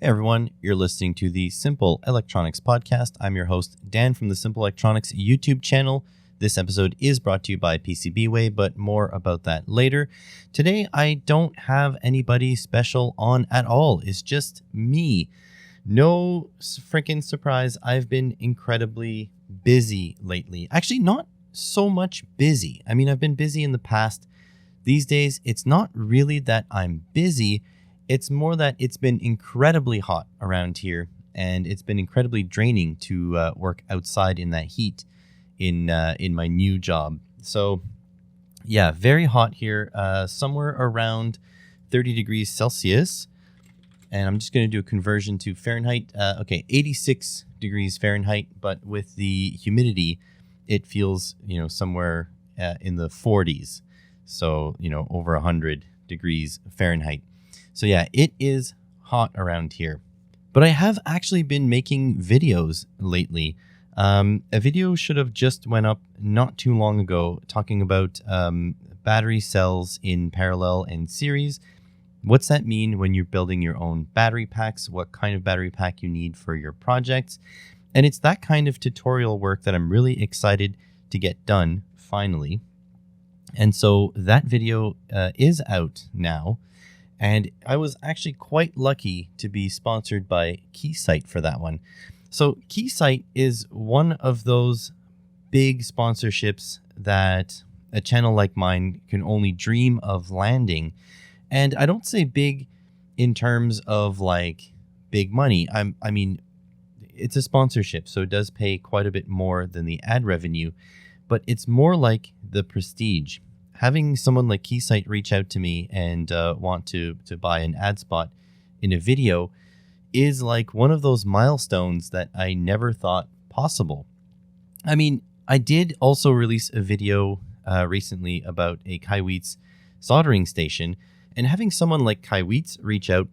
Hey everyone, you're listening to the Simple Electronics Podcast. I'm your host, Dan from the Simple Electronics YouTube channel. This episode is brought to you by PCBWay, but more about that later. Today, I don't have anybody special on at all. It's just me. No freaking surprise, I've been incredibly busy lately. Actually, not so much busy. I mean, I've been busy in the past. These days, it's not really that I'm busy. It's more that it's been incredibly hot around here, and it's been incredibly draining to work outside in that heat in my new job. So, yeah, very hot here, somewhere around 30 degrees Celsius. And I'm just going to do a conversion to Fahrenheit. 86 degrees Fahrenheit, but with the humidity, it feels, somewhere in the 40s. So, over 100 degrees Fahrenheit. So yeah, it is hot around here. But I have actually been making videos lately. A video should have just went up not too long ago talking about battery cells in parallel and series. What's that mean when you're building your own battery packs? What kind of battery pack you need for your projects? And it's that kind of tutorial work that I'm really excited to get done finally. And so that video is out now. And I was actually quite lucky to be sponsored by Keysight for that one. So Keysight is one of those big sponsorships that a channel like mine can only dream of landing. And I don't say big in terms of like big money. I mean, it's a sponsorship, so it does pay quite a bit more than the ad revenue, but it's more like the prestige. Having someone like Keysight reach out to me and want to buy an ad spot in a video is like one of those milestones that I never thought possible. I mean, I did also release a video recently about a Kaiweets soldering station, and having someone like Kaiweets reach out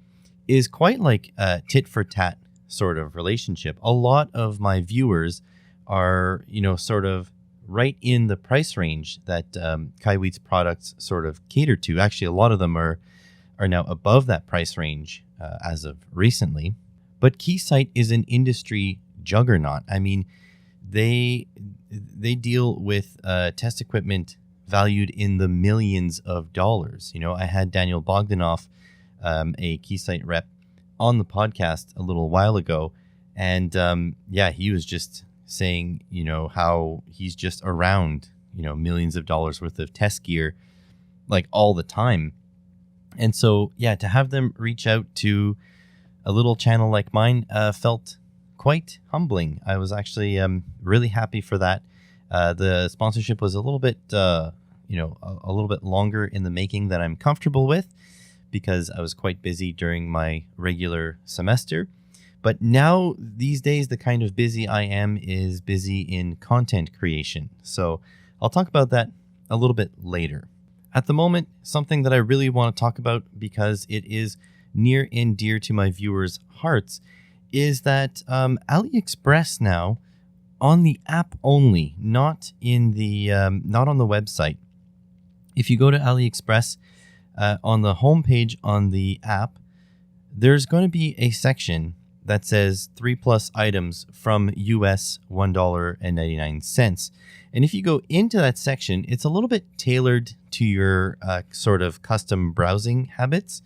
is quite like a tit for tat sort of relationship. A lot of my viewers are, sort of right in the price range that Kaiweets products sort of cater to. Actually, a lot of them are now above that price range as of recently. But Keysight is an industry juggernaut. I mean, they deal with test equipment valued in the millions of dollars. I had Daniel Bogdanoff, a Keysight rep, on the podcast a little while ago, and he was just saying, how he's just around, millions of dollars worth of test gear, like all the time. And so, yeah, to have them reach out to a little channel like mine felt quite humbling. I was actually really happy for that. The sponsorship was a little bit, a little bit longer in the making than I'm comfortable with because I was quite busy during my regular semester. But now, these days, the kind of busy I am is busy in content creation. So I'll talk about that a little bit later. At the moment, something that I really want to talk about because it is near and dear to my viewers' hearts is that AliExpress now, on the app only, not on the website. If you go to AliExpress, on the homepage on the app, there's going to be a section that says 3+ items from US $1.99. And if you go into that section, it's a little bit tailored to your sort of custom browsing habits.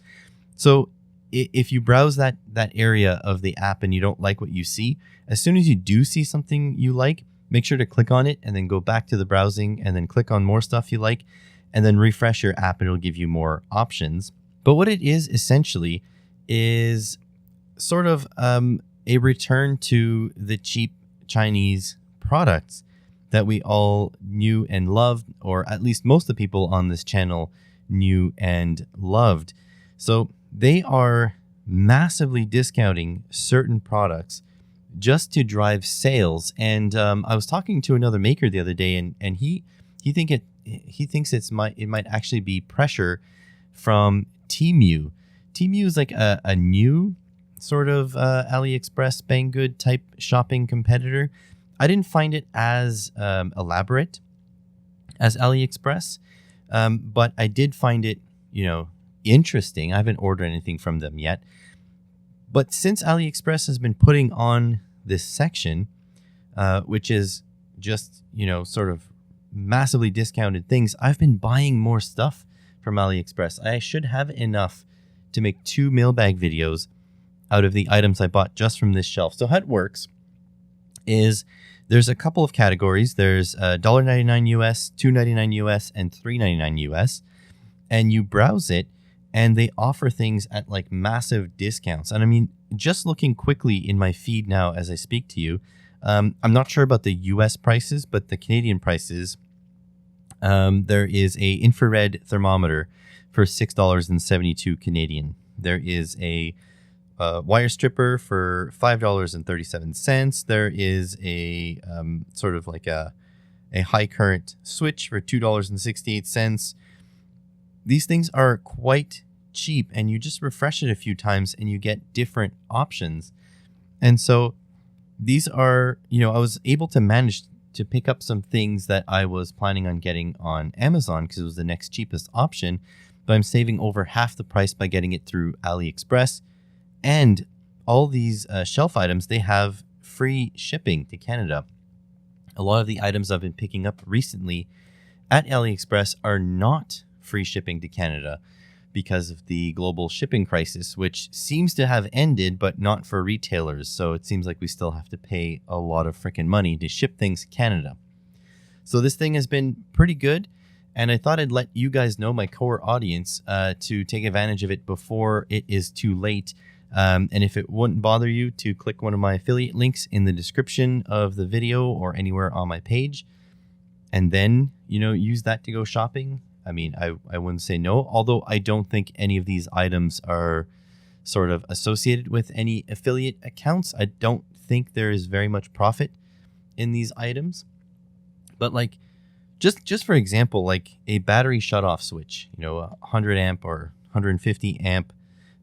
So if you browse that area of the app and you don't like what you see, as soon as you do see something you like, make sure to click on it and then go back to the browsing and then click on more stuff you like and then refresh your app and it'll give you more options. But what it is essentially is sort of a return to the cheap Chinese products that we all knew and loved, or at least most of the people on this channel knew and loved. So they are massively discounting certain products just to drive sales. And I was talking to another maker the other day, and he thinks it might actually be pressure from Temu. Temu is like a new sort of AliExpress Banggood type shopping competitor. I didn't find it as elaborate as AliExpress, but I did find it, interesting. I haven't ordered anything from them yet, But since AliExpress has been putting on this section, which is just, sort of massively discounted things, I've been buying more stuff from AliExpress. I should have enough to make 2 mailbag videos out of the items I bought just from this shelf. So how it works is there's a couple of categories. There's $1.99 US, $2.99 US, and $3.99 US. And you browse it, and they offer things at like massive discounts. And I mean, just looking quickly in my feed now as I speak to you, I'm not sure about the US prices, but the Canadian prices, there is a infrared thermometer for $6.72 Canadian. There is a wire stripper for $5.37. There is a sort of like a high current switch for $2.68. These things are quite cheap, and you just refresh it a few times and you get different options. And so these are, I was able to manage to pick up some things that I was planning on getting on Amazon because it was the next cheapest option, but I'm saving over half the price by getting it through AliExpress. And all these shelf items, they have free shipping to Canada. A lot of the items I've been picking up recently at AliExpress are not free shipping to Canada because of the global shipping crisis, which seems to have ended, but not for retailers. So it seems like we still have to pay a lot of freaking money to ship things to Canada. So this thing has been pretty good, and I thought I'd let you guys know, my core audience, to take advantage of it before it is too late. And if it wouldn't bother you to click one of my affiliate links in the description of the video or anywhere on my page, and then, use that to go shopping, I mean, I wouldn't say no, although I don't think any of these items are sort of associated with any affiliate accounts. I don't think there is very much profit in these items. But like, just for example, like a battery shutoff switch, a 100 amp or 150 amp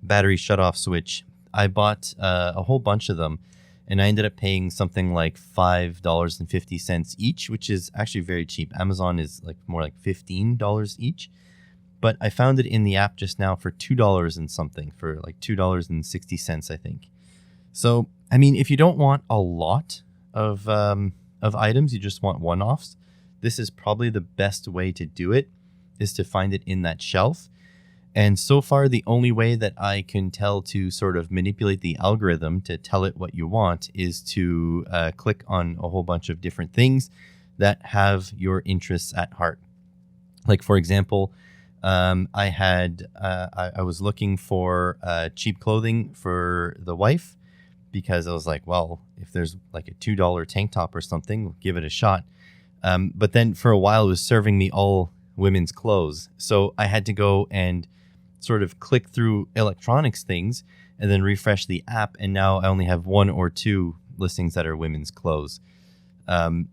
battery shutoff switch. I bought a whole bunch of them, and I ended up paying something like $5.50 each, which is actually very cheap. Amazon is like more like $15 each. But I found it in the app just now for $2 and something, for like $2.60, I think. So, I mean, if you don't want a lot of items, you just want one-offs, this is probably the best way to do it, is to find it in that shelf. And so far, the only way that I can tell to sort of manipulate the algorithm to tell it what you want is to click on a whole bunch of different things that have your interests at heart. Like, for example, I was looking for cheap clothing for the wife because I was like, well, if there's like a $2 tank top or something, we'll give it a shot. But then for a while, it was serving me all women's clothes. So I had to go and sort of click through electronics things and then refresh the app. And now I only have 1 or 2 listings that are women's clothes.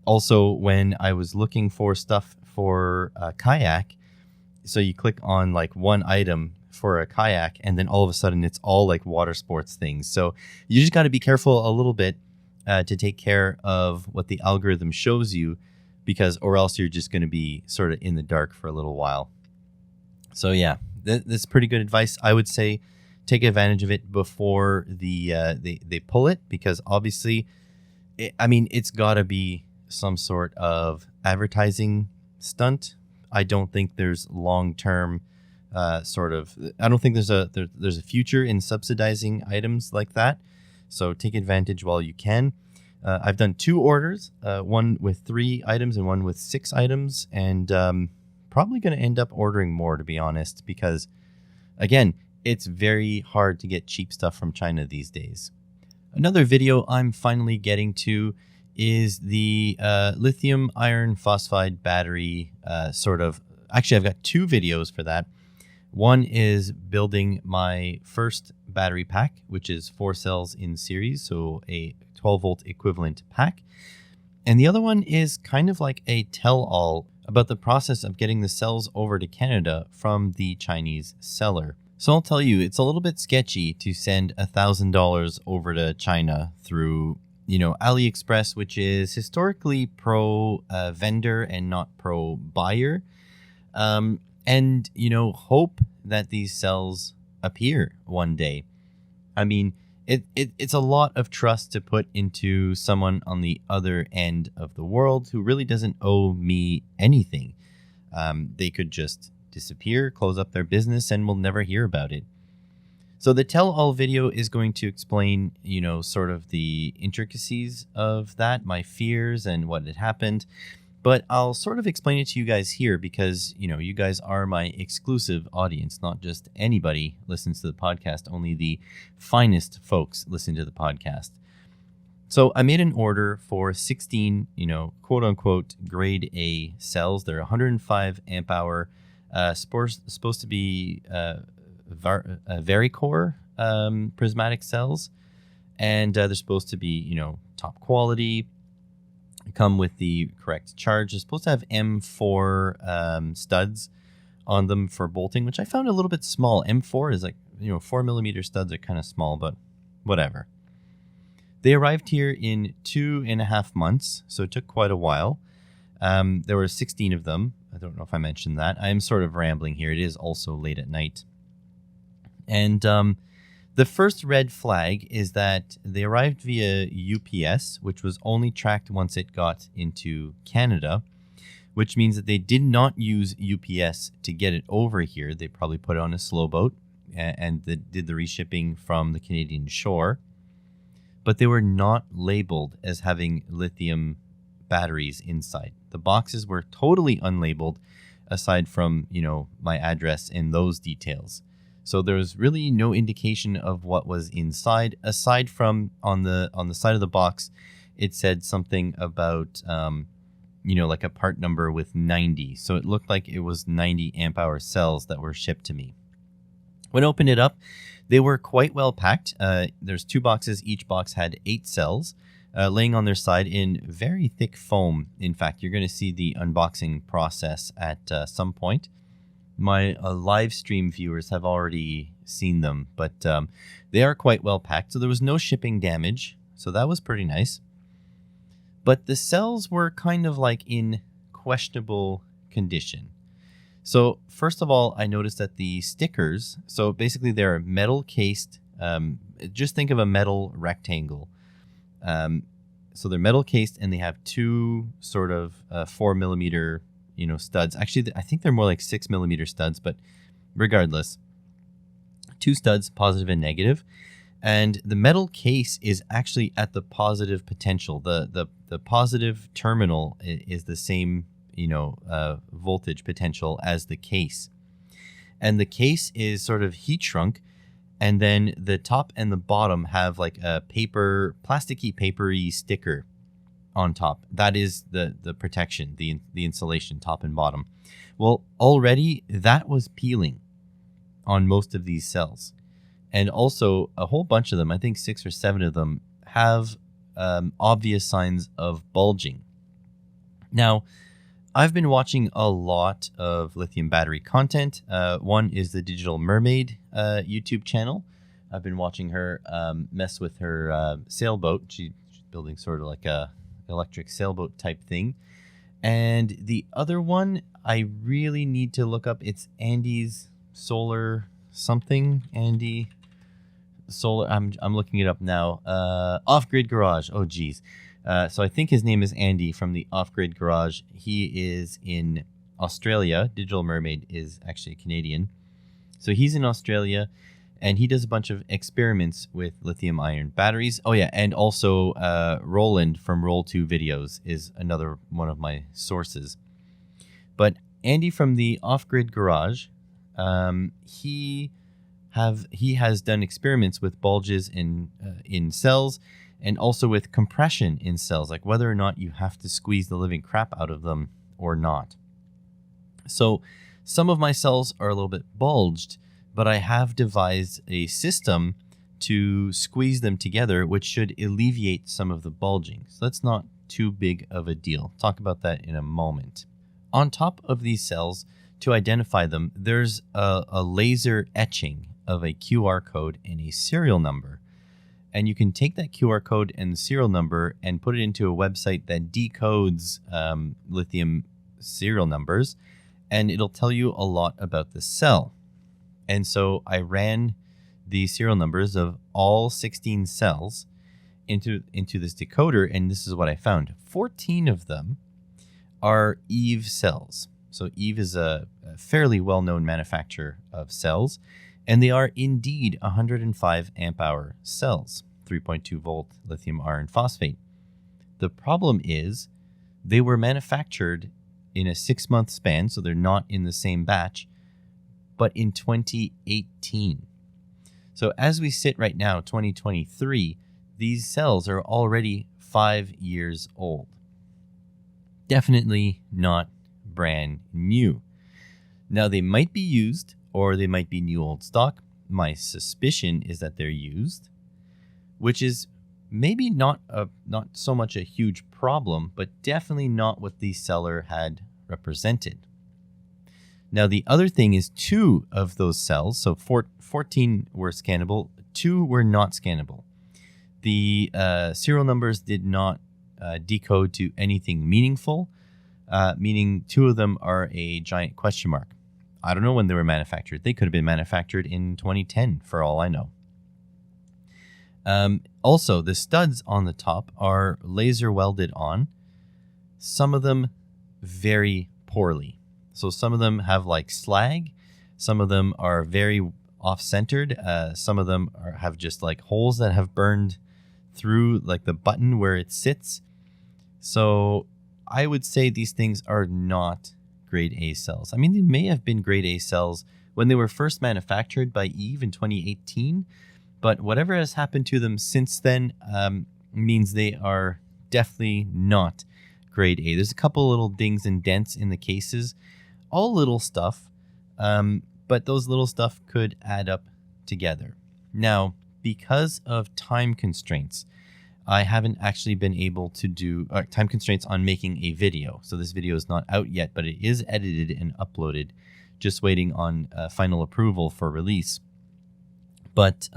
Also, when I was looking for stuff for a kayak, so you click on like one item for a kayak, and then all of a sudden it's all like water sports things. So you just got to be careful a little bit to take care of what the algorithm shows you, or else you're just going to be sort of in the dark for a little while. So yeah, that's pretty good advice. I would say take advantage of it before they pull it, because obviously, it's got to be some sort of advertising stunt. I don't think there's long-term I don't think there's a future in subsidizing items like that. So take advantage while you can. I've done 2 orders, one with 3 items and one with 6 items, and probably going to end up ordering more, to be honest, because, again, it's very hard to get cheap stuff from China these days. Another video I'm finally getting to is the lithium iron phosphide battery Actually, I've got 2 videos for that. One is building my first battery pack, which is 4 cells in series, so a 12-volt equivalent pack. And the other one is kind of like a tell-all about the process of getting the cells over to Canada from the Chinese seller. So I'll tell you, it's a little bit sketchy to send $1,000 over to China through, AliExpress, which is historically pro vendor and not pro buyer. And hope that these cells appear one day. It's a lot of trust to put into someone on the other end of the world who really doesn't owe me anything. They could just disappear, close up their business, and we'll never hear about it. So the tell-all video is going to explain, sort of the intricacies of that, my fears and what had happened. But I'll sort of explain it to you guys here because, you guys are my exclusive audience. Not just anybody listens to the podcast. Only the finest folks listen to the podcast. So I made an order for 16, quote unquote, grade A cells. They're 105 amp hour, supposed to be Varicore prismatic cells. And they're supposed to be, top quality. Come with the correct charge. It's supposed to have M4 studs on them for bolting, which I found a little bit small. M4 is 4mm studs are kind of small, but whatever. They arrived here in 2.5 months, so it took quite a while. There were 16 of them. I don't know if I mentioned that. I'm sort of rambling here. It is also late at night. And the first red flag is that they arrived via UPS, which was only tracked once it got into Canada, which means that they did not use UPS to get it over here. They probably put it on a slow boat and did the reshipping from the Canadian shore. But they were not labeled as having lithium batteries inside. The boxes were totally unlabeled aside from, my address and those details. So there was really no indication of what was inside, aside from on the side of the box, it said something about, like a part number with 90. So it looked like it was 90 amp hour cells that were shipped to me. When I opened it up, they were quite well packed. There's 2 boxes. Each box had 8 cells laying on their side in very thick foam. In fact, you're going to see the unboxing process at some point. My live stream viewers have already seen them, but they are quite well packed. So there was no shipping damage. So that was pretty nice. But the cells were kind of in questionable condition. So first of all, I noticed that the stickers, so basically they're metal cased. Just think of a metal rectangle. So they're metal cased and they have 2 sort of 4mm studs. Actually, I think they're more like 6mm studs, but regardless, 2 studs, positive and negative. And the metal case is actually at the positive potential. The positive terminal is the same, voltage potential as the case. And the case is sort of heat shrunk. And then the top and the bottom have like a plasticky, papery sticker on top. That is the protection, the insulation, top and bottom. Well, already that was peeling on most of these cells. And also a whole bunch of them, I think 6 or 7 of them, have obvious signs of bulging. Now, I've been watching a lot of lithium battery content. One is the Digital Mermaid YouTube channel. I've been watching her mess with her sailboat. She's building sort of like a electric sailboat type thing. And the other one I really need to look up. It's Andy's Solar something. Andy Solar. I'm looking it up now. Off-Grid Garage. Oh geez. So I think his name is Andy from the Off-Grid Garage. He is in Australia. Digital Mermaid is actually Canadian. So he's in Australia and he does a bunch of experiments with lithium ion batteries. Oh yeah, and also Roland from Roll2 Videos is another one of my sources. But Andy from the Off-Grid Garage, he has done experiments with bulges in cells and also with compression in cells, like whether or not you have to squeeze the living crap out of them or not. So some of my cells are a little bit bulged, but I have devised a system to squeeze them together, which should alleviate some of the bulging. So that's not too big of a deal. Talk about that in a moment. On top of these cells, to identify them, there's a laser etching of a QR code and a serial number. And you can take that QR code and the serial number and put it into a website that decodes lithium serial numbers, and it'll tell you a lot about the cell. And so I ran the serial numbers of all 16 cells into this decoder, and this is what I found. 14 of them are Eve cells. So Eve is a fairly well-known manufacturer of cells, and they are indeed 105 amp hour cells, 3.2 volt lithium iron phosphate. The problem is they were manufactured in a 6-month span, so they're not in the same batch, but in 2018. So as we sit right now, 2023, these cells are already 5 years old. Definitely not brand new. Now, they might be used or they might be new old stock. My suspicion is that they're used, which is maybe not so much a huge problem, but definitely not what the seller had represented. Now, the other thing is 2 of those cells, so 14 were scannable, 2 were not scannable. The serial numbers did not decode to anything meaningful, meaning 2 of them are a giant question mark. I don't know when they were manufactured. They could have been manufactured in 2010 for all I know. Also, the studs on the top are laser welded on, some of them very poorly. So some of them have like slag, some of them are very off-centered, some of them have just like holes that have burned through like the button where it sits. So I would say these things are not grade A cells. I mean, they may have been grade A cells when they were first manufactured by Eve in 2018, but whatever has happened to them since then means they are definitely not grade A. There's a couple little dings and dents in the cases, all little stuff, but those little stuff could add up together. Now, because of time constraints, I haven't actually been able to do time constraints on making a video. So this video is not out yet, but it is edited and uploaded, just waiting on final approval for release. But,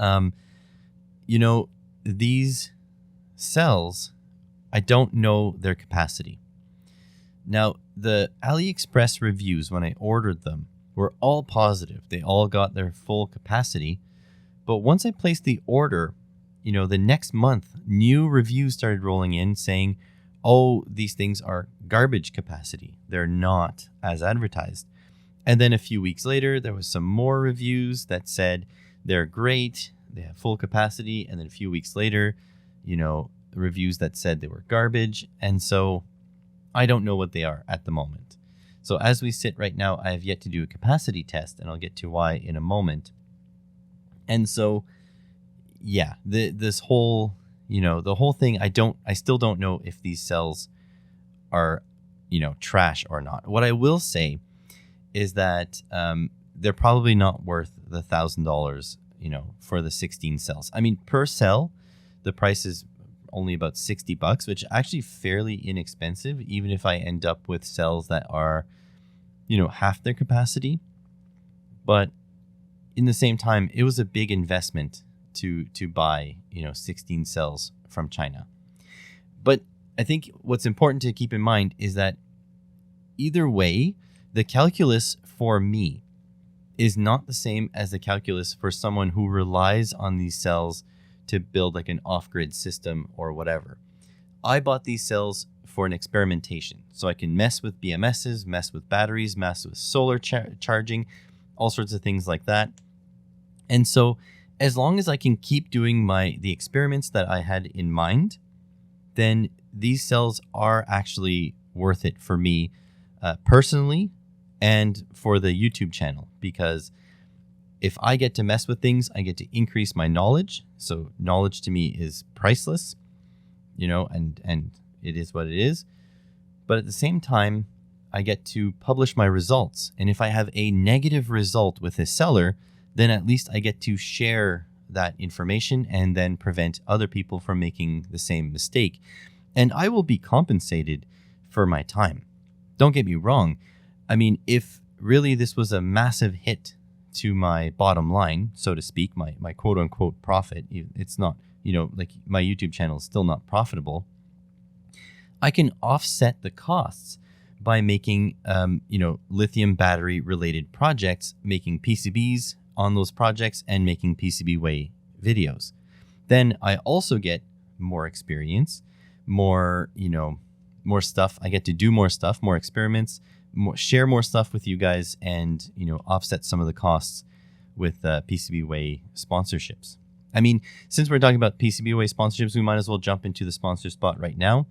these cells, I don't know their capacity. Now, the AliExpress reviews when I ordered them were all positive. They all got their full capacity. But once I placed the order, the next month, new reviews started rolling in saying, oh, these things are garbage capacity. They're not as advertised. And then a few weeks later, there was some more reviews that said they're great, they have full capacity. And then a few weeks later, reviews that said they were garbage. And so I don't know what they are at the moment. So as we sit right now, I have yet to do a capacity test, and I'll get to why in a moment. And so, yeah, this whole, the whole thing, I still don't know if these cells are, trash or not. What I will say is that they're probably not worth the $1,000, for the 16 cells. I mean, per cell, the price is only about $60, which is actually fairly inexpensive, even if I end up with cells that are, half their capacity. But in the same time, it was a big investment to buy, 16 cells from China. But I think what's important to keep in mind is that either way, the calculus for me is not the same as the calculus for someone who relies on these cells to build like an off-grid system or whatever. I bought these cells for an experimentation, so I can mess with BMSs, mess with batteries, mess with solar charging, all sorts of things like that. And so as long as I can keep doing the experiments that I had in mind, then these cells are actually worth it for me personally and for the YouTube channel, because if I get to mess with things, I get to increase my knowledge. So knowledge to me is priceless, and it is what it is. But at the same time, I get to publish my results. And if I have a negative result with a seller, then at least I get to share that information and then prevent other people from making the same mistake. And I will be compensated for my time. Don't get me wrong. I mean, if really this was a massive hit to my bottom line, so to speak, my quote unquote profit, it's not, like my YouTube channel is still not profitable, I can offset the costs by making, lithium battery related projects, making PCBs, on those projects and making PCBWay videos. Then I also get more experience, more stuff. I get to do more stuff, more experiments, share more stuff with you guys, and offset some of the costs with PCBWay sponsorships. I mean, since we're talking about PCBWay sponsorships, we might as well jump into the sponsor spot right now.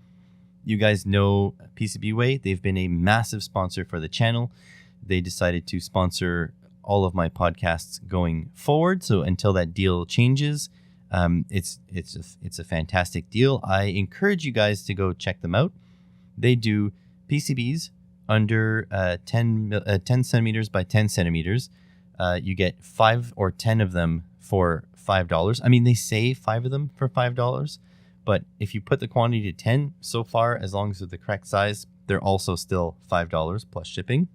You guys know PCBWay. They've been a massive sponsor for the channel. They decided to sponsor all of my podcasts going forward. So until that deal changes, it's a fantastic deal. I encourage you guys to go check them out. They do PCBs under 10 centimeters by 10 centimeters. You get 5 or 10 of them for $5. I mean, they say 5 of them for $5, but if you put the quantity to 10 so far, as long as they're the correct size, they're also still $5 plus shipping.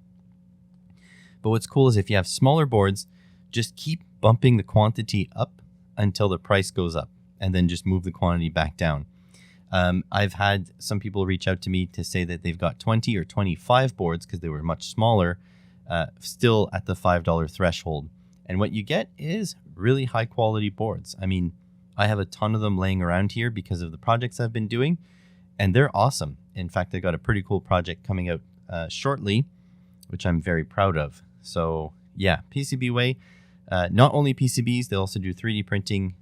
But what's cool is if you have smaller boards, just keep bumping the quantity up until the price goes up, and then just move the quantity back down. I've had some people reach out to me to say that they've got 20 or 25 boards because they were much smaller, still at the $5 threshold. And what you get is really high quality boards. I mean, I have a ton of them laying around here because of the projects I've been doing, and they're awesome. In fact, I got a pretty cool project coming out shortly, which I'm very proud of. So yeah, PCBWay, not only PCBs, they also do 3D printing.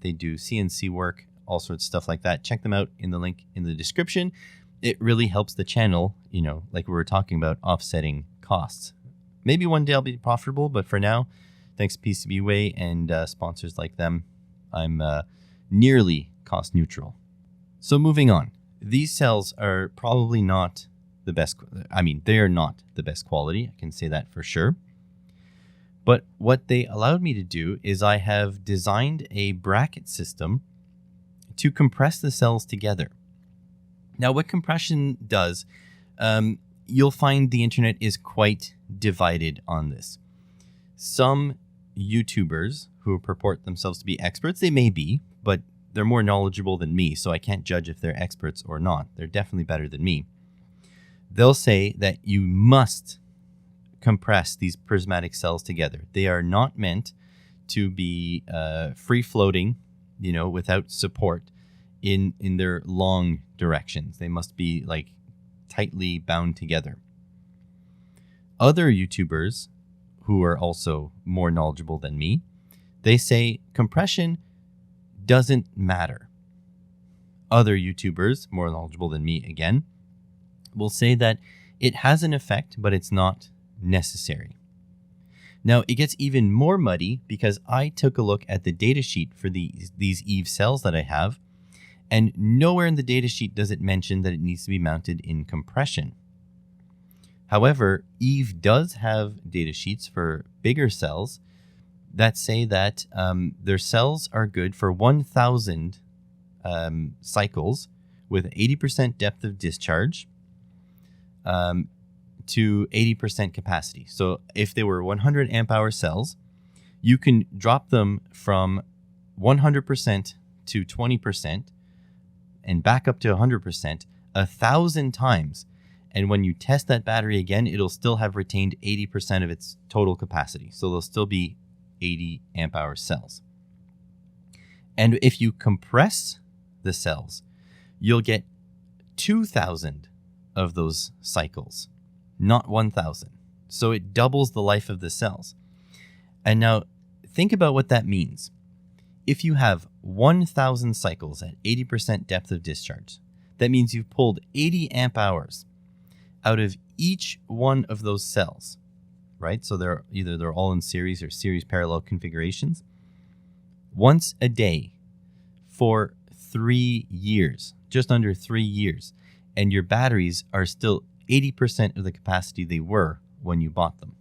They do CNC work, all sorts of stuff like that. Check them out in the link in the description. It really helps the channel, like we were talking about, offsetting costs. Maybe one day I'll be profitable, but for now, thanks to PCBWay and sponsors like them, I'm nearly cost neutral. So moving on, these cells are probably not the best. I mean, they are not the best quality. I can say that for sure. But what they allowed me to do is I have designed a bracket system to compress the cells together. Now, what compression does, you'll find the internet is quite divided on this. Some YouTubers who purport themselves to be experts, they may be, but they're more knowledgeable than me, so I can't judge if they're experts or not. They're definitely better than me. They'll say that you must compress these prismatic cells together. They are not meant to be free-floating, without support in their long directions. They must be like tightly bound together. Other YouTubers who are also more knowledgeable than me, they say compression doesn't matter. Other YouTubers, more knowledgeable than me again, will say that it has an effect, but it's not necessary. Now, it gets even more muddy because I took a look at the datasheet for these Eve cells that I have, and nowhere in the datasheet does it mention that it needs to be mounted in compression. However, Eve does have datasheets for bigger cells that say that their cells are good for 1,000 cycles with 80% depth of discharge to 80% capacity. So if they were 100 amp hour cells, you can drop them from 100% to 20% and back up to 100% 1,000 times. And when you test that battery again, it'll still have retained 80% of its total capacity. So they'll still be 80 amp hour cells. And if you compress the cells, you'll get 2,000 of those cycles, not 1,000. So it doubles the life of the cells. And now think about what that means. If you have 1,000 cycles at 80% depth of discharge, that means you've pulled 80 amp hours out of each one of those cells, right? So they're all in series or series parallel configurations. Once a day for 3 years, just under 3 years, and your batteries are still 80% of the capacity they were when you bought them.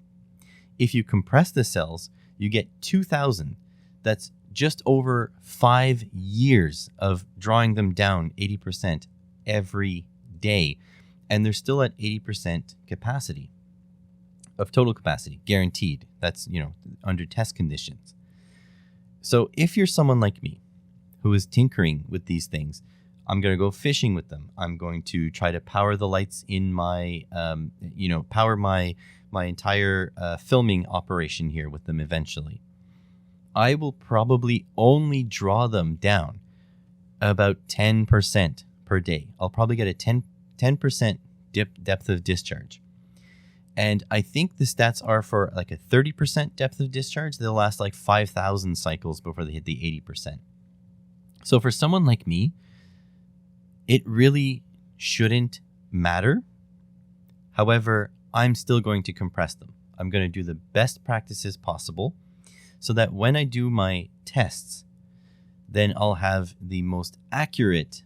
If you compress the cells, you get 2,000. That's just over 5 years of drawing them down 80% every day. And they're still at 80% capacity of total capacity, guaranteed. That's, under test conditions. So if you're someone like me who is tinkering with these things, I'm going to go fishing with them. I'm going to try to power the lights in my, power my entire filming operation here with them eventually. I will probably only draw them down about 10% per day. I'll probably get a 10% depth of discharge. And I think the stats are for like a 30% depth of discharge. They'll last like 5,000 cycles before they hit the 80%. So for someone like me, it really shouldn't matter. However, I'm still going to compress them. I'm going to do the best practices possible so that when I do my tests, then I'll have the most accurate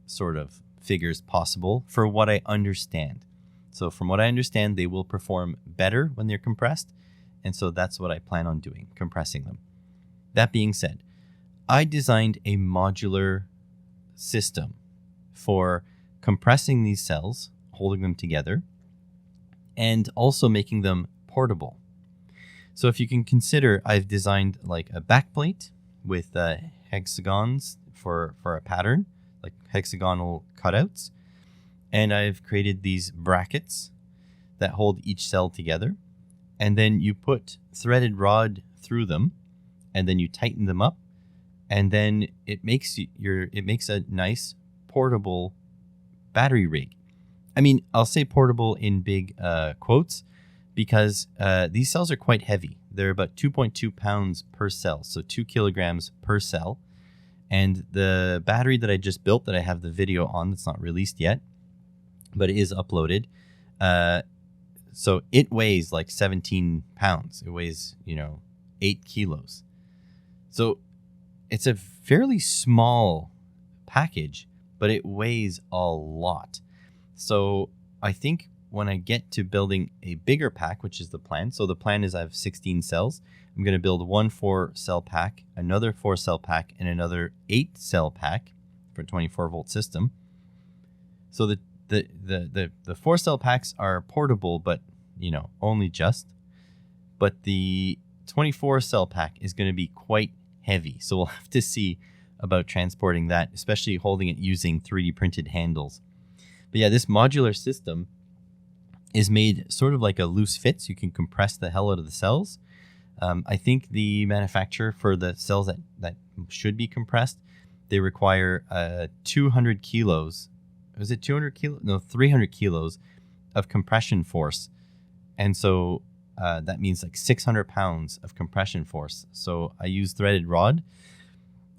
sort of figures possible for what I understand. So from what I understand, they will perform better when they're compressed. And so that's what I plan on doing, compressing them. That being said, I designed a modular system for compressing these cells, holding them together, and also making them portable. So if you can consider, I've designed like a backplate with hexagons for a pattern, like hexagonal cutouts. And I've created these brackets that hold each cell together. And then you put threaded rod through them, and then you tighten them up. And then it makes a nice portable battery rig. I mean, I'll say portable in big quotes because these cells are quite heavy. They're about 2.2 pounds per cell, so 2 kilograms per cell. And the battery that I just built that I have the video on that's not released yet, but it is uploaded. So it weighs like 17 pounds. It weighs, 8 kilos. So it's a fairly small package, but it weighs a lot. So I think when I get to building a bigger pack, which is the plan. So the plan is I have 16 cells. I'm going to build one 4-cell pack, another 4-cell pack, and another 8-cell pack for a 24-volt system. So the 4-cell packs are portable, but only just. But the 24-cell pack is going to be quite heavy, so we'll have to see about transporting that, especially holding it using 3D printed handles. But yeah, this modular system is made sort of like a loose fit, so you can compress the hell out of the cells. I think the manufacturer for the cells that should be compressed, they require 200 kilos. Was it 200 kilos? No, 300 kilos of compression force. And so that means like 600 pounds of compression force. So I use threaded rod.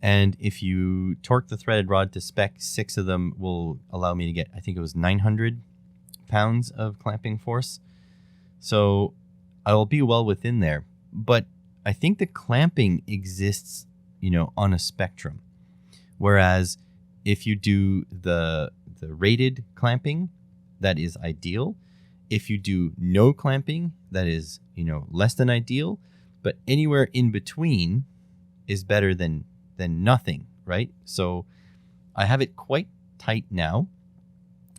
And if you torque the threaded rod to spec, 6 of them will allow me to get, I think it was 900 pounds of clamping force. So I will be well within there. But I think the clamping exists, on a spectrum. Whereas if you do the rated clamping, that is ideal. If you do no clamping, that is, less than ideal. But anywhere in between is better than nothing, right? So I have it quite tight now.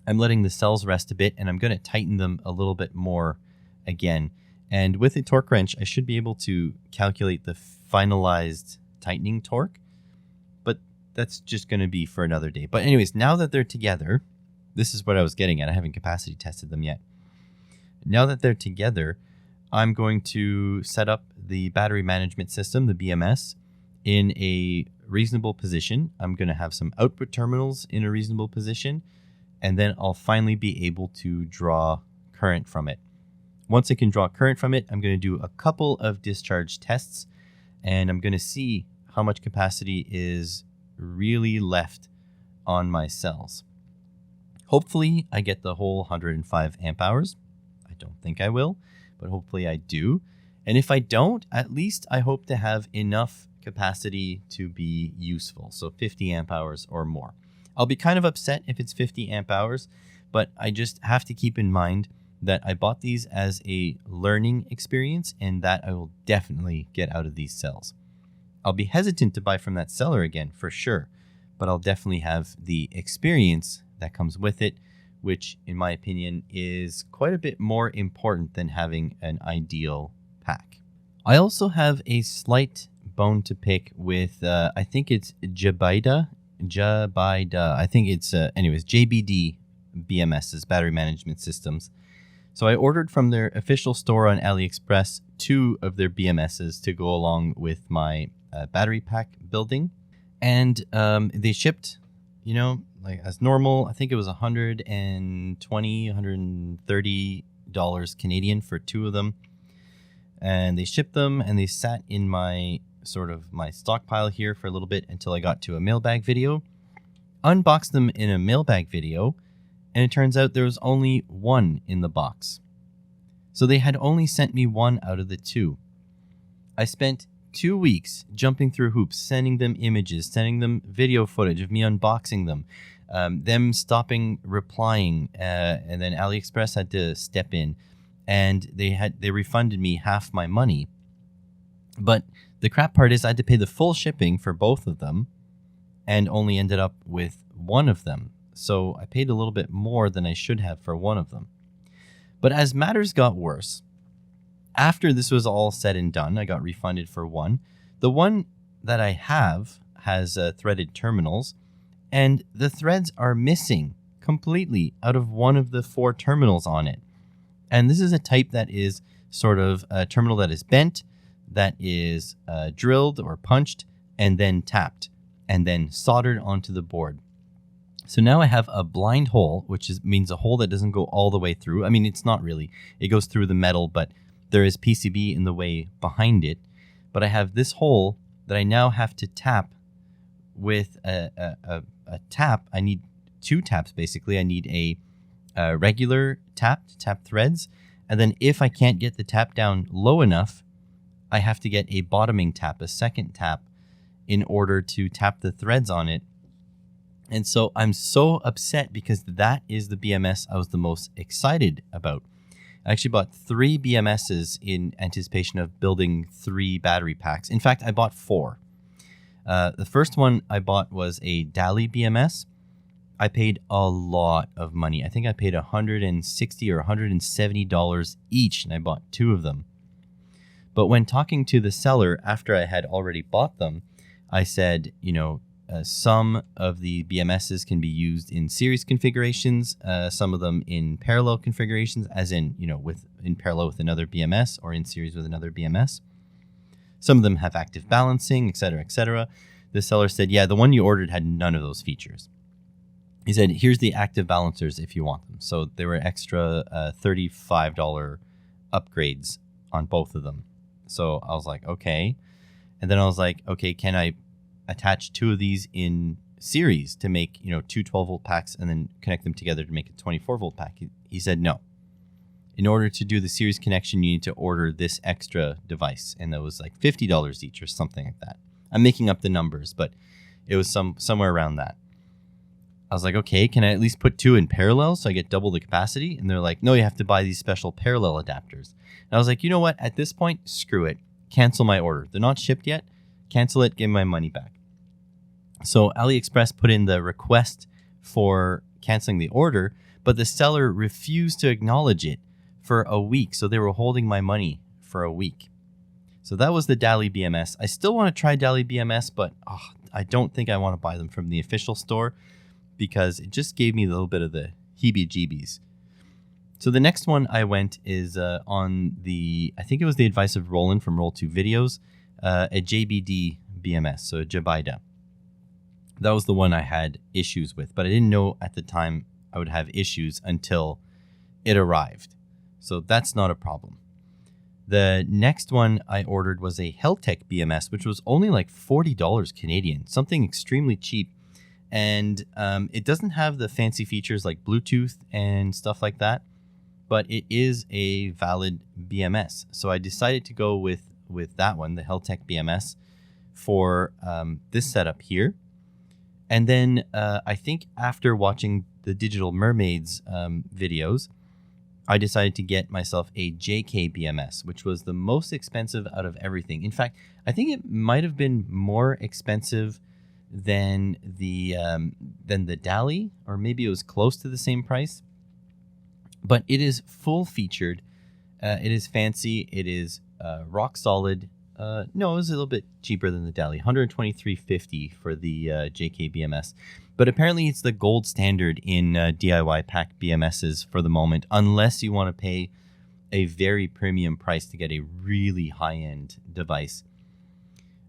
I'm letting the cells rest a bit, and I'm going to tighten them a little bit more again. And with a torque wrench, I should be able to calculate the finalized tightening torque, but that's just going to be for another day. But anyways, now that they're together, this is what I was getting at. I haven't capacity tested them yet. Now that they're together, I'm going to set up the battery management system, the BMS, in a reasonable position. I'm going to have some output terminals in a reasonable position, and then I'll finally be able to draw current from it. Once I can draw current from it, I'm going to do a couple of discharge tests, and I'm going to see how much capacity is really left on my cells. Hopefully, I get the whole 105 amp hours. I don't think I will, but hopefully I do. And if I don't, at least I hope to have enough capacity to be useful, so 50 amp hours or more. I'll be kind of upset if it's 50 amp hours, but I just have to keep in mind that I bought these as a learning experience and that I will definitely get out of these cells. I'll be hesitant to buy from that seller again for sure, but I'll definitely have the experience that comes with it, which in my opinion is quite a bit more important than having an ideal pack. I also have a slight bone to pick with, I think it's Jabida. I think it's, JBD BMS's battery management systems. So I ordered from their official store on AliExpress 2 of their BMSs to go along with my battery pack building. And they shipped, like as normal. I think it was $120, $130 Canadian for 2 of them. And they shipped them and they sat in my stockpile here for a little bit until I got to a mailbag video. Unboxed them in a mailbag video, and it turns out there was only 1 in the box. So they had only sent me 1 out of the 2. I spent 2 weeks jumping through hoops, sending them images, sending them video footage of me unboxing them, them stopping replying, and then AliExpress had to step in, and they refunded me half my money. But the crap part is I had to pay the full shipping for both of them, and only ended up with 1 of them. So I paid a little bit more than I should have for 1 of them. But as matters got worse, after this was all said and done, I got refunded for 1. The one that I have has threaded terminals, and the threads are missing completely out of 1 of the 4 terminals on it. And this is a type that is sort of a terminal that is bent, that is drilled or punched, and then tapped, and then soldered onto the board. So now I have a blind hole, which means a hole that doesn't go all the way through. I mean, it's not really. It goes through the metal, but there is PCB in the way behind it. But I have this hole that I now have to tap with a tap. I need 2 taps, basically. I need a regular tap to tap threads. And then if I can't get the tap down low enough, I have to get a bottoming tap, a second tap, in order to tap the threads on it. And so I'm so upset because that is the BMS I was the most excited about. I actually bought 3 BMSs in anticipation of building 3 battery packs. In fact, I bought 4. The first one I bought was a Dali BMS. I paid a lot of money. I think I paid $160 or $170 each, and I bought 2 of them. But when talking to the seller after I had already bought them, I said, some of the BMSs can be used in series configurations, some of them in parallel configurations, as in, in parallel with another BMS or in series with another BMS. Some of them have active balancing, etc., etc. The seller said, yeah, the one you ordered had none of those features. He said, here's the active balancers if you want them. So there were extra $35 upgrades on both of them. So I was like, okay. And then I was like, okay, can I attach 2 of these in series to make, 2 12-volt packs and then connect them together to make a 24-volt pack? He said no. In order to do the series connection, you need to order this extra device. And that was like $50 each or something like that. I'm making up the numbers, but it was somewhere around that. I was like, okay, can I at least put 2 in parallel so I get double the capacity? And they're like, no, you have to buy these special parallel adapters. And I was like, you know what? At this point, screw it. Cancel my order. They're not shipped yet. Cancel it. Give my money back. So AliExpress put in the request for canceling the order, but the seller refused to acknowledge it for a week. So they were holding my money for a week. So that was the Dali BMS. I still want to try Dali BMS, but I don't think I want to buy them from the official store because it just gave me a little bit of the heebie-jeebies. So the next one I went is on I think it was the advice of Roland from Roll2 Videos, a JBD BMS, so a Jabida. That was the one I had issues with, but I didn't know at the time I would have issues until it arrived. So that's not a problem. The next one I ordered was a Heltec BMS, which was only like $40 Canadian, something extremely cheap. And it doesn't have the fancy features like Bluetooth and stuff like that, but it is a valid BMS. So I decided to go with that one, the Heltec BMS, for this setup here. And then I think after watching the Digital Mermaids videos, I decided to get myself a JK BMS, which was the most expensive out of everything. In fact, I think it might have been more expensive than the Dali, or maybe it was close to the same price. But it is full featured. It is fancy. It is rock solid. No, it was a little bit cheaper than the Deli, $123.50 for the JK BMS. But apparently it's the gold standard in DIY pack BMSs for the moment, unless you want to pay a very premium price to get a really high-end device.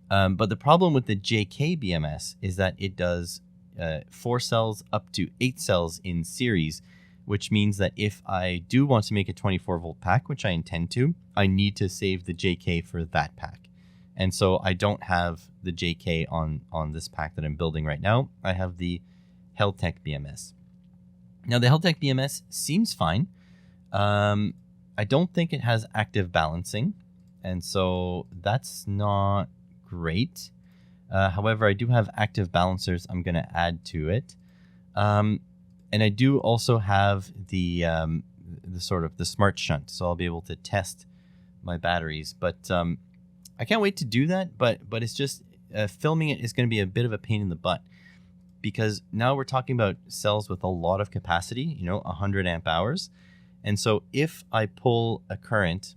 But the problem with the JK BMS is that it does 4 cells up to 8 cells in series, which means that if I do want to make a 24-volt pack, which I intend to, I need to save the JK for that pack. And so I don't have the JK on this pack that I'm building right now. I have the Heltec BMS. Now, the Heltec BMS seems fine. I don't think it has active balancing, and so that's not great. However, I do have active balancers I'm going to add to it. And I do also have the sort of the smart shunt, so I'll be able to test my batteries. But I can't wait to do that. But it's just filming it is going to be a bit of a pain in the butt, because now we're talking about cells with a lot of capacity, 100 amp hours. And so if I pull a current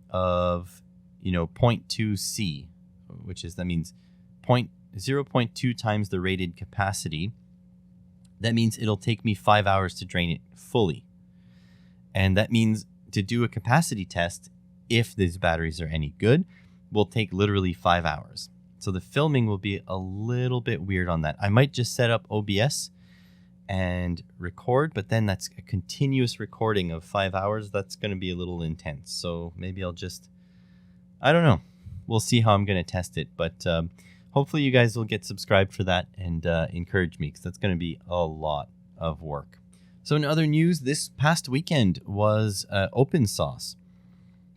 of 0.2 C, that means 0.2 times the rated capacity, that means it'll take me 5 hours to drain it fully. And that means to do a capacity test, if these batteries are any good, will take literally 5 hours. So the filming will be a little bit weird on that. I might just set up OBS and record, but then that's a continuous recording of 5 hours. That's going to be a little intense. So maybe I'll just, I don't know. We'll see how I'm going to test it. But hopefully you guys will get subscribed for that and encourage me, because that's going to be a lot of work. So in other news, this past weekend was Open Sauce.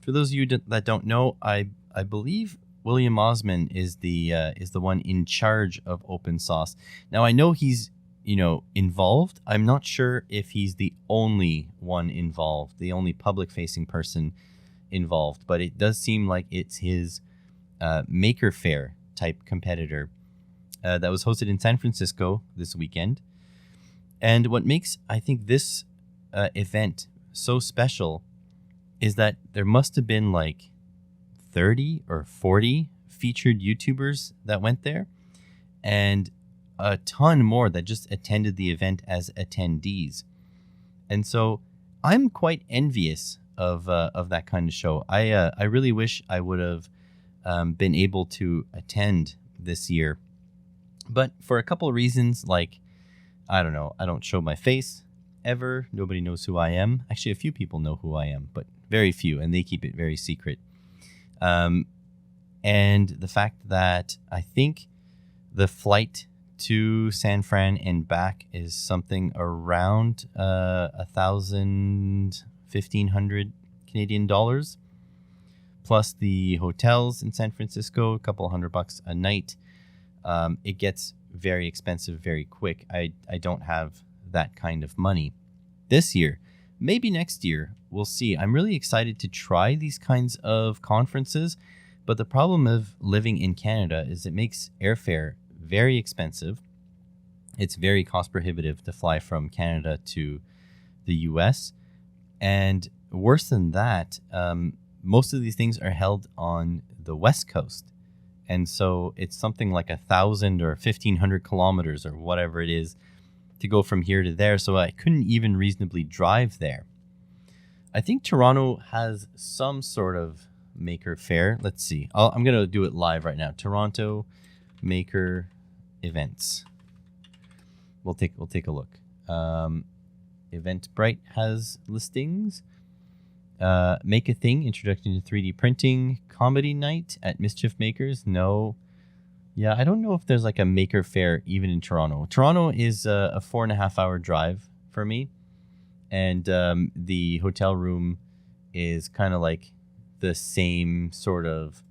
For those of you that don't know, I believe William Osman is the one in charge of Open Sauce. Now I know he's involved. I'm not sure if he's the only one involved, the only public-facing person involved, but it does seem like it's his Maker Faire type competitor that was hosted in San Francisco this weekend. And what makes, I think, this event so special is that there must have been like 30 or 40 featured YouTubers that went there, and a ton more that just attended the event as attendees. And so I'm quite envious of that kind of show. I really wish I would have been able to attend this year, but for a couple of reasons, like, I don't know, I don't show my face ever. Nobody knows who I am. Actually, a few people know who I am, but very few, and they keep it very secret. And the fact that I think the flight to San Fran and back is something around 1,000, 1,500 Canadian dollars, plus the hotels in San Francisco, a couple $100 a night. It gets very expensive very quick. I don't have that kind of money this year. Maybe next year, we'll see. I'm really excited to try these kinds of conferences, but the problem of living in Canada is it makes airfare very expensive. It's very cost prohibitive to fly from Canada to the US. And worse than that, most of these things are held on the West Coast. And so it's something like 1,000 or 1,500 kilometers or whatever it is to go from here to there. So I couldn't even reasonably drive there. I think Toronto has some sort of Maker Faire. Let's see. I'm going to do it live right now. Toronto Maker Events. We'll take a look. Eventbrite has listings. Make a Thing, Introduction to 3D Printing. Comedy Night at Mischief Makers. No. Yeah, I don't know if there's like a Maker Faire even in Toronto. Toronto is a 4.5 hour drive for me. And the hotel room is kind of like the same sort of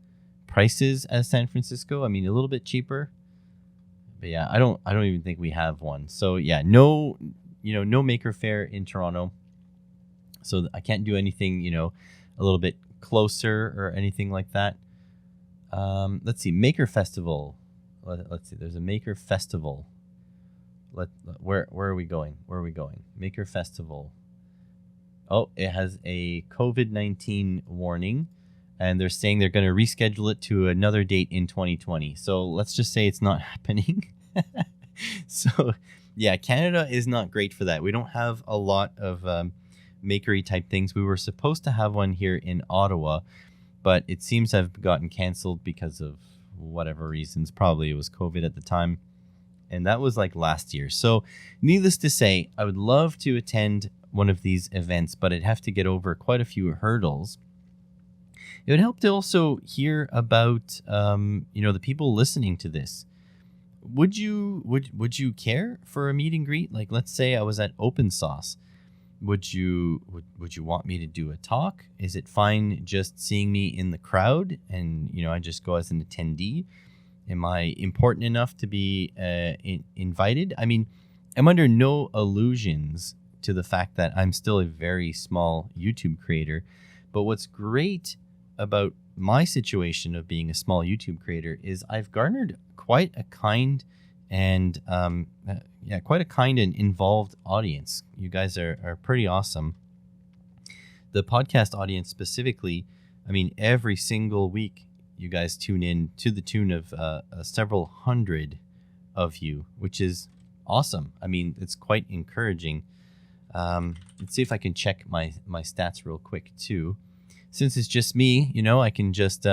prices as San Francisco. I mean, a little bit cheaper. But yeah, I don't even think we have one. So yeah, no Maker Faire in Toronto. So I can't do anything, a little bit closer or anything like that. Let's see, Maker Festival. Let's see, there's a Maker Festival. Where are we going? Maker Festival. Oh, it has a COVID-19 warning. and they're saying they're going to reschedule it to another date in 2020. So let's just say it's not happening. So yeah, Canada is not great for that. We don't have a lot of makery type things. We were supposed to have one here in Ottawa, but it seems to have gotten canceled because of whatever reasons. Probably it was COVID at the time. And that was like last year. So needless to say, I would love to attend one of these events, but I'd have to get over quite a few hurdles. It would help to also hear about, the people listening to this. Would you care for a meet and greet? Like, let's say I was at Open Sauce. Would you want me to do a talk? Is it fine just seeing me in the crowd and, I just go as an attendee? Am I important enough to be invited? I mean, I'm under no illusions to the fact that I'm still a very small YouTube creator. But what's great about my situation of being a small YouTube creator is I've garnered quite a kind and involved audience. You guys are pretty awesome. The podcast audience specifically, I mean, every single week you guys tune in to the tune of several hundred of you, which is awesome. I mean, it's quite encouraging. Let's see if I can check my stats real quick too. Since it's just me, I can just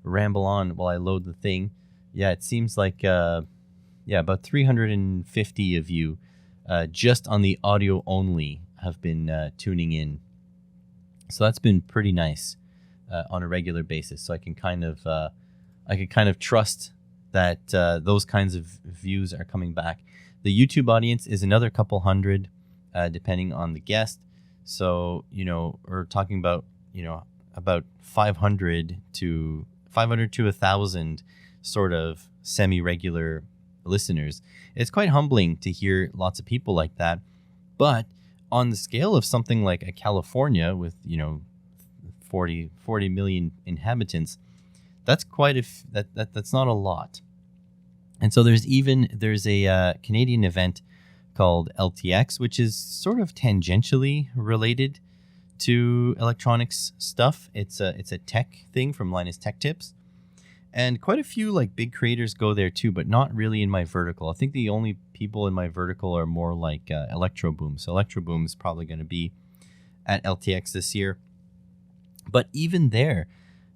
ramble on while I load the thing. Yeah, it seems like about 350 of you just on the audio only have been tuning in. So that's been pretty nice on a regular basis. So I can kind of trust that those kinds of views are coming back. The YouTube audience is another couple hundred, depending on the guest. So we're talking about about 500 to 1,000 sort of semi-regular listeners. It's quite humbling to hear lots of people like that. But on the scale of something like a California with 40 million inhabitants, that's quite that's not a lot. And so there's a Canadian event called LTX, which is sort of tangentially related to electronics stuff. It's a tech thing from Linus Tech Tips. And quite a few like big creators go there too, but not really in my vertical. I think the only people in my vertical are more like Electro Boom. So Electro Boom is probably going to be at LTX this year. But even there,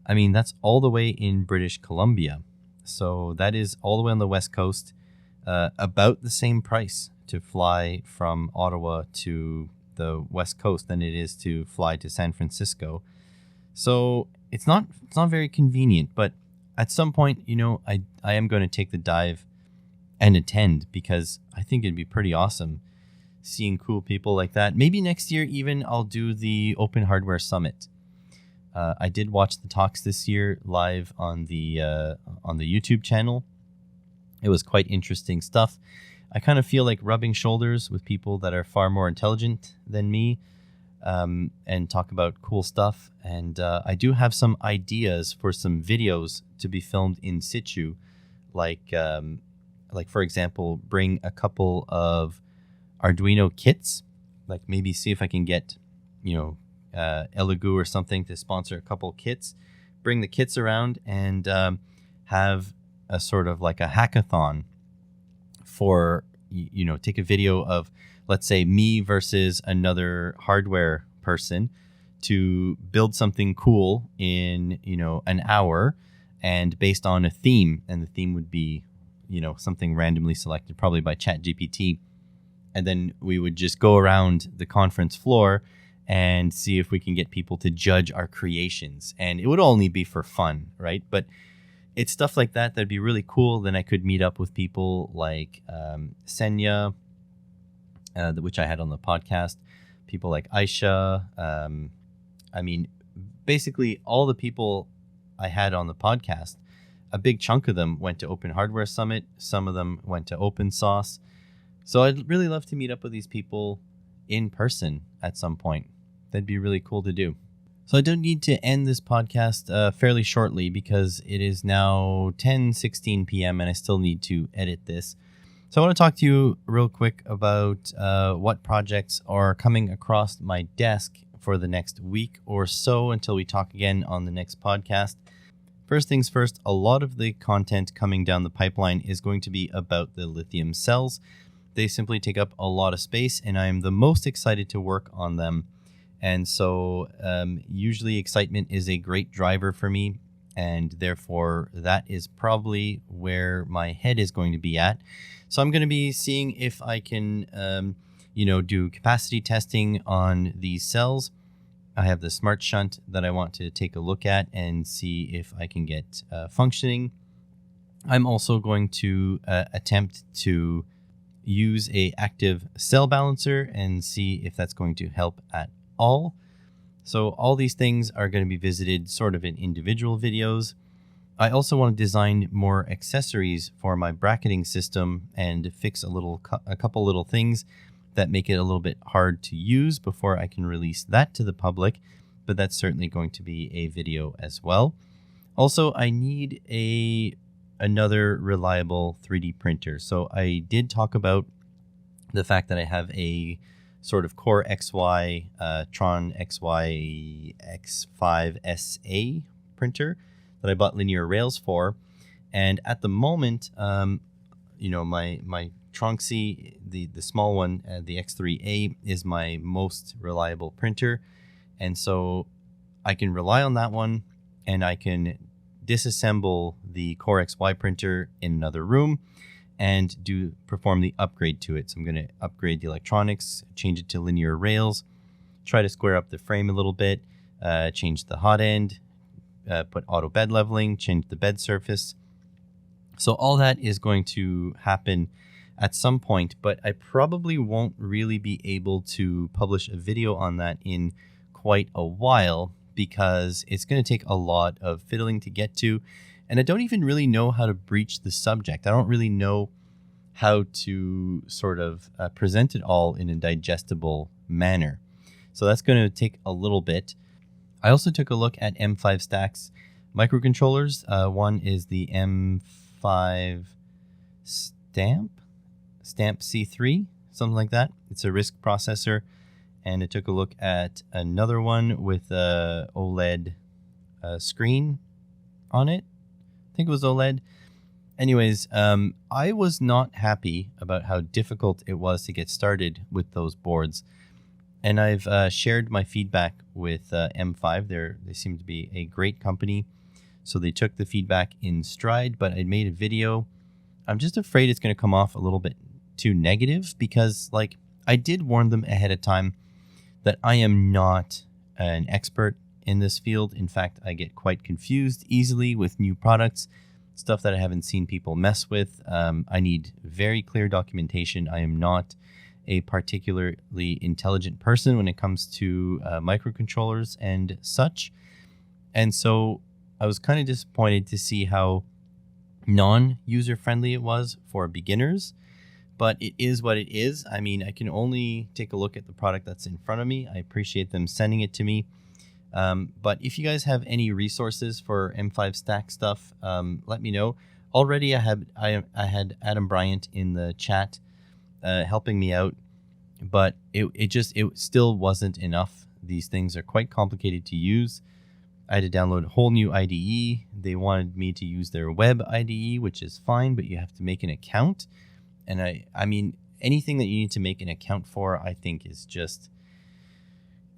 I mean, that's all the way in British Columbia. So that is all the way on the West Coast, about the same price to fly from Ottawa to the West Coast than it is to fly to San Francisco. So it's not very convenient, but at some point, I am going to take the dive and attend, because I think it'd be pretty awesome seeing cool people like that. Maybe next year even I'll do the Open Hardware Summit. I did watch the talks this year live on the YouTube channel. It was quite interesting stuff. I kind of feel like rubbing shoulders with people that are far more intelligent than me, and talk about cool stuff. And I do have some ideas for some videos to be filmed in situ, like for example, bring a couple of Arduino kits, like maybe see if I can get, Elegoo or something to sponsor a couple kits, bring the kits around and have a sort of like a hackathon for, take a video of, let's say, me versus another hardware person to build something cool in, an hour, and based on a theme. And the theme would be, something randomly selected, probably by ChatGPT. And then we would just go around the conference floor and see if we can get people to judge our creations. And it would only be for fun, right? But it's stuff like that that'd be really cool. Then I could meet up with people like Senya, which I had on the podcast, people like Aisha. I mean, basically all the people I had on the podcast, a big chunk of them went to Open Hardware Summit. Some of them went to Open Sauce. So I'd really love to meet up with these people in person at some point. That'd be really cool to do. So I do need to end this podcast fairly shortly, because it is now 10:16 p.m. and I still need to edit this. So I want to talk to you real quick about what projects are coming across my desk for the next week or so until we talk again on the next podcast. First things first, a lot of the content coming down the pipeline is going to be about the lithium cells. They simply take up a lot of space, and I'm the most excited to work on them. And so usually excitement is a great driver for me, and therefore that is probably where my head is going to be at. So I'm going to be seeing if I can, do capacity testing on these cells. I have the smart shunt that I want to take a look at and see if I can get functioning. I'm also going to attempt to use a active cell balancer and see if that's going to help at all. So all these things are going to be visited sort of in individual videos. I also want to design more accessories for my bracketing system and fix a couple little things that make it a little bit hard to use before I can release that to the public, but that's certainly going to be a video as well. Also, I need another reliable 3D printer. So I did talk about the fact that I have a sort of Core XY Tron XY X5 SA printer that I bought linear rails for. And at the moment, my Tronxy, the small one, the X3A, is my most reliable printer. And so I can rely on that one, and I can disassemble the Core XY printer in another room and perform the upgrade to it. So I'm going to upgrade the electronics, change it to linear rails, try to square up the frame a little bit, change the hot end, put auto bed leveling, change the bed surface. So all that is going to happen at some point, but I probably won't really be able to publish a video on that in quite a while because it's going to take a lot of fiddling to get to, and I don't even really know how to breach the subject. I don't really know how to sort of present it all in a digestible manner. So that's going to take a little bit. I also took a look at M5 Stack's microcontrollers. One is the M5 Stamp C3, something like that. It's a RISC processor. And I took a look at another one with a OLED screen on it. I think it was OLED. Anyways, I was not happy about how difficult it was to get started with those boards. And I've shared my feedback with M5. They seem to be a great company. So they took the feedback in stride, but I made a video. I'm just afraid it's going to come off a little bit too negative because, I did warn them ahead of time that I am not an expert in this field. In fact, I get quite confused easily with new products, stuff that I haven't seen people mess with. I need very clear documentation. I am not a particularly intelligent person when it comes to microcontrollers and such. And so I was kind of disappointed to see how non-user friendly it was for beginners. But it is what it is. I mean, I can only take a look at the product that's in front of me. I appreciate them sending it to me. But if you guys have any resources for M5 Stack stuff, let me know. Already I had Adam Bryant in the chat helping me out, but it still wasn't enough. These things are quite complicated to use. I had to download a whole new IDE. They wanted me to use their web IDE, which is fine, but you have to make an account. And I mean, anything that you need to make an account for, I think is just,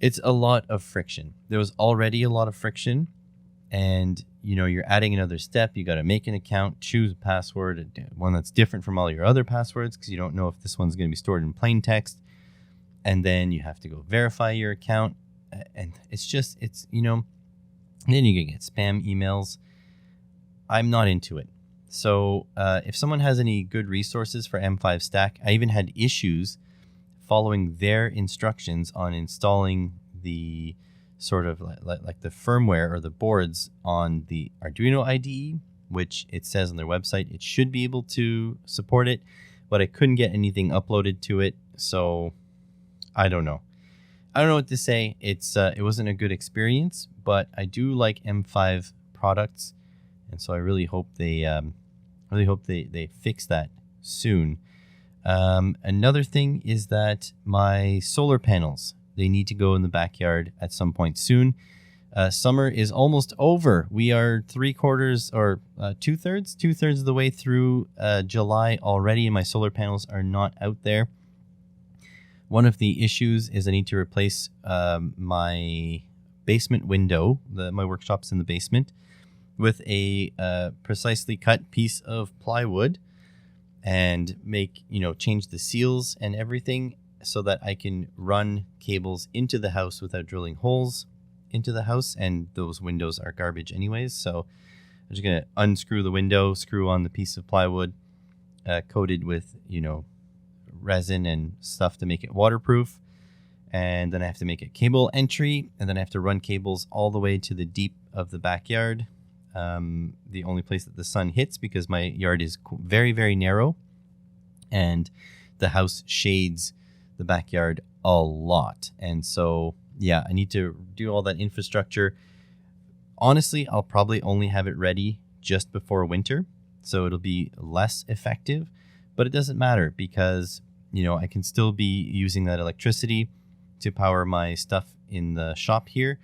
it's a lot of friction. There was already a lot of friction, and you're adding another step. You got to make an account, choose a password, one that's different from all your other passwords, because you don't know if this one's going to be stored in plain text. And then you have to go verify your account. And then you can get spam emails. I'm not into it. So if someone has any good resources for M5 Stack, I even had issues following their instructions on installing the sort of like the firmware or the boards on the Arduino IDE, which it says on their website it should be able to support it, but I couldn't get anything uploaded to it. So I don't know. I don't know what to say. It wasn't a good experience, but I do like M5 products, and so I really hope they fix that soon. Another thing is that my solar panels They need to go in the backyard at some point soon. Summer is almost over. We are 3/4 or 2/3 of the way through July already, and my solar panels are not out there. One of the issues is I need to replace my basement window. My workshop's in the basement, with a precisely cut piece of plywood, and change the seals and everything so that I can run cables into the house without drilling holes into the house. And those windows are garbage anyways. So I'm just going to unscrew the window, screw on the piece of plywood coated with, resin and stuff to make it waterproof. And then I have to make a cable entry, and then I have to run cables all the way to the deep of the backyard. The only place that the sun hits, because my yard is very, very narrow, and the house shades the backyard a lot. And so, yeah, I need to do all that infrastructure. Honestly, I'll probably only have it ready just before winter, so it'll be less effective, but it doesn't matter because, I can still be using that electricity to power my stuff in the shop here.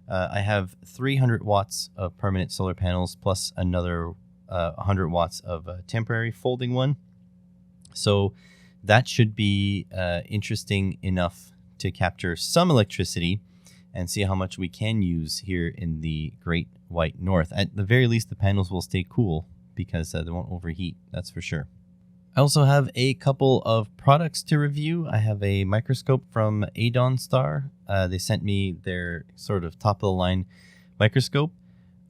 I have 300 watts of permanent solar panels plus another 100 watts of a temporary folding one. So that should be interesting enough to capture some electricity and see how much we can use here in the Great White North. At the very least, the panels will stay cool because they won't overheat, that's for sure. I also have a couple of products to review. I have a microscope from Adonstar. They sent me their sort of top-of-the-line microscope.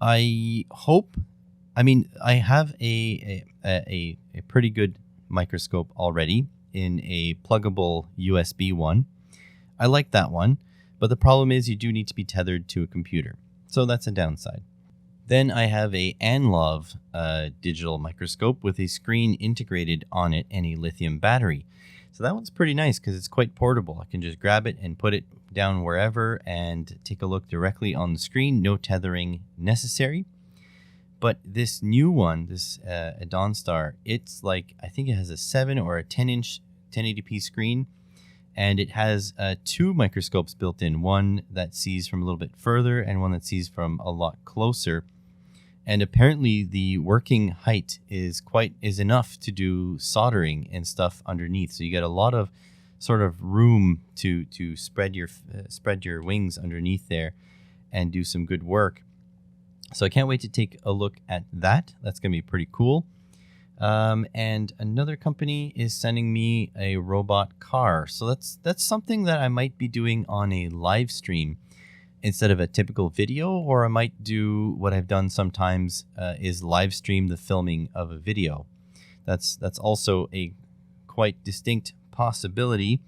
I have a pretty good microscope already in a pluggable USB one. I like that one, but the problem is you do need to be tethered to a computer. So that's a downside. Then I have a Anlov digital microscope with a screen integrated on it and a lithium battery. So that one's pretty nice because it's quite portable. I can just grab it and put it down wherever and take a look directly on the screen. No tethering necessary. But this new one, this Adonstar, it's like, I think it has a 7 or a 10-inch 1080p screen. And it has 2 microscopes built in, one that sees from a little bit further and one that sees from a lot closer. And apparently the working height is enough to do soldering and stuff underneath. So you get a lot of sort of room to spread your wings underneath there and do some good work. So I can't wait to take a look at that. That's going to be pretty cool. And another company is sending me a robot car. So that's something that I might be doing on a live stream instead of a typical video, or I might do what I've done sometimes is live stream the filming of a video. That's also a quite distinct possibility.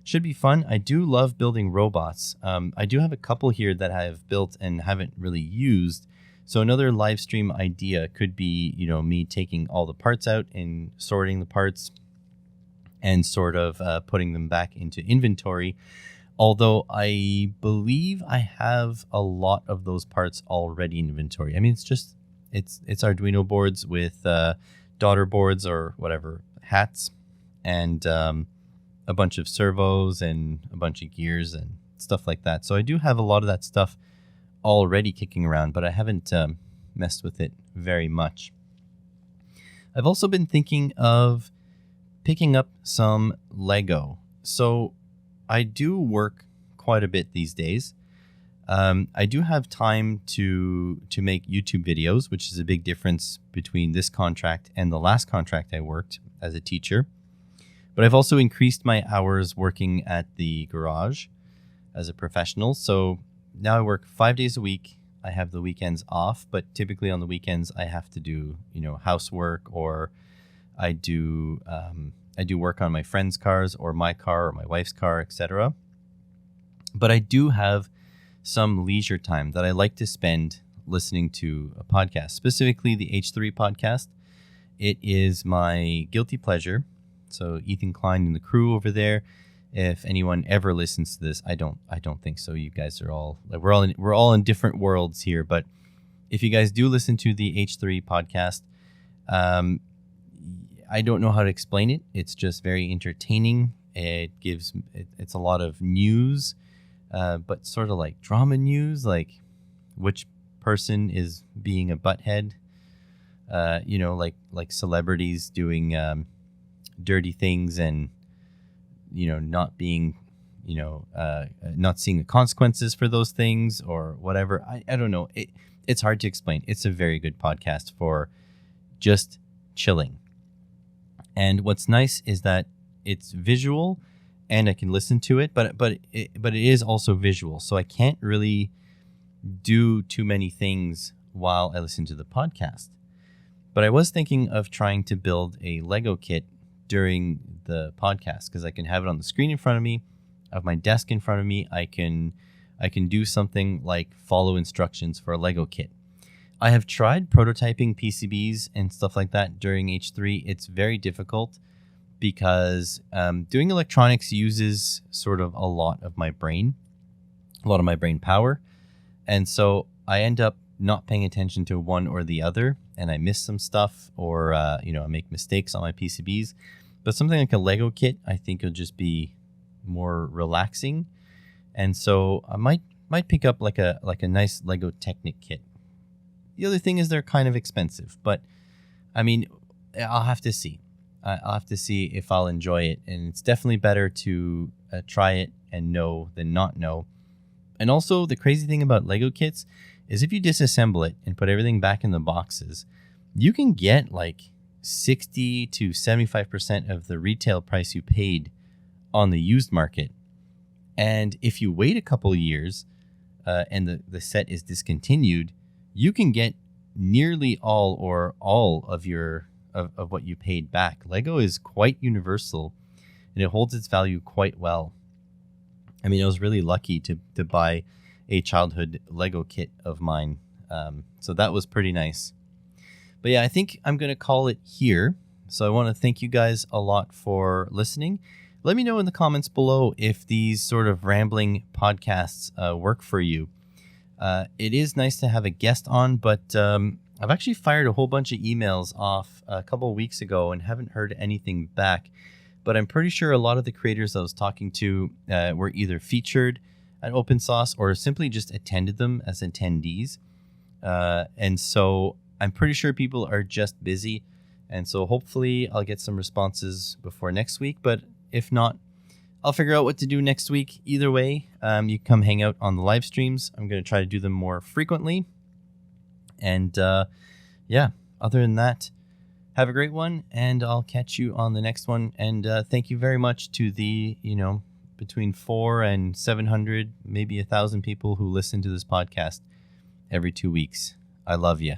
Should be fun. I do love building robots. I do have a couple here that I have built and haven't really used. So another live stream idea could be, me taking all the parts out and sorting the parts and sort of putting them back into inventory. Although I believe I have a lot of those parts already in inventory. I mean, it's Arduino boards with daughter boards or whatever, hats, and a bunch of servos and a bunch of gears and stuff like that. So I do have a lot of that stuff already kicking around, but I haven't messed with it very much. I've also been thinking of picking up some Lego. So I do work quite a bit these days. I do have time to make YouTube videos, which is a big difference between this contract and the last contract I worked as a teacher. But I've also increased my hours working at the garage as a professional. So now I work 5 days a week. I have the weekends off, but typically on the weekends I have to do, housework, or I do work on my friends' cars or my car or my wife's car, etc. But I do have some leisure time that I like to spend listening to a podcast, specifically the H3 podcast. It is my guilty pleasure. So Ethan Klein and the crew over there. If anyone ever listens to this, I don't think so. You guys are all we're all in different worlds here. But if you guys do listen to the H3 podcast, I don't know how to explain it. It's just very entertaining. It's a lot of news but sort of like drama news, like which person is being a butthead, like celebrities doing dirty things and, not being, not seeing the consequences for those things or whatever. I don't know. It's hard to explain. It's a very good podcast for just chilling. And what's nice is that it's visual and I can listen to it, but it is also visual. So I can't really do too many things while I listen to the podcast. But I was thinking of trying to build a Lego kit during the podcast because I can have it on the screen in front of me, I have my desk in front of me. I can do something like follow instructions for a Lego kit. I have tried prototyping PCBs and stuff like that during H3. It's very difficult because doing electronics uses sort of a lot of my brain power. And so I end up not paying attention to one or the other, and I miss some stuff or, I make mistakes on my PCBs. But something like a Lego kit, I think will just be more relaxing. And so I might pick up like a nice Lego Technic kit. The other thing is they're kind of expensive, but I mean, I'll have to see. I'll have to see if I'll enjoy it. And it's definitely better to try it and know than not know. And also the crazy thing about Lego kits is if you disassemble it and put everything back in the boxes, you can get like 60 to 75% of the retail price you paid on the used market. And if you wait a couple of years and the set is discontinued, you can get nearly all of your of what you paid back. Lego is quite universal and it holds its value quite well. I mean, I was really lucky to buy a childhood Lego kit of mine. So that was pretty nice. But yeah, I think I'm going to call it here. So I want to thank you guys a lot for listening. Let me know in the comments below if these sort of rambling podcasts work for you. It is nice to have a guest on, but I've actually fired a whole bunch of emails off a couple of weeks ago and haven't heard anything back. But I'm pretty sure a lot of the creators I was talking to were either featured at Open Source or simply just attended them as attendees. And so I'm pretty sure people are just busy. And so hopefully I'll get some responses before next week. But if not, I'll figure out what to do next week. Either way, you come hang out on the live streams. I'm going to try to do them more frequently. And other than that, have a great one, and I'll catch you on the next one. And thank you very much to the, between 400 and 700, maybe 1,000 people who listen to this podcast every 2 weeks. I love you.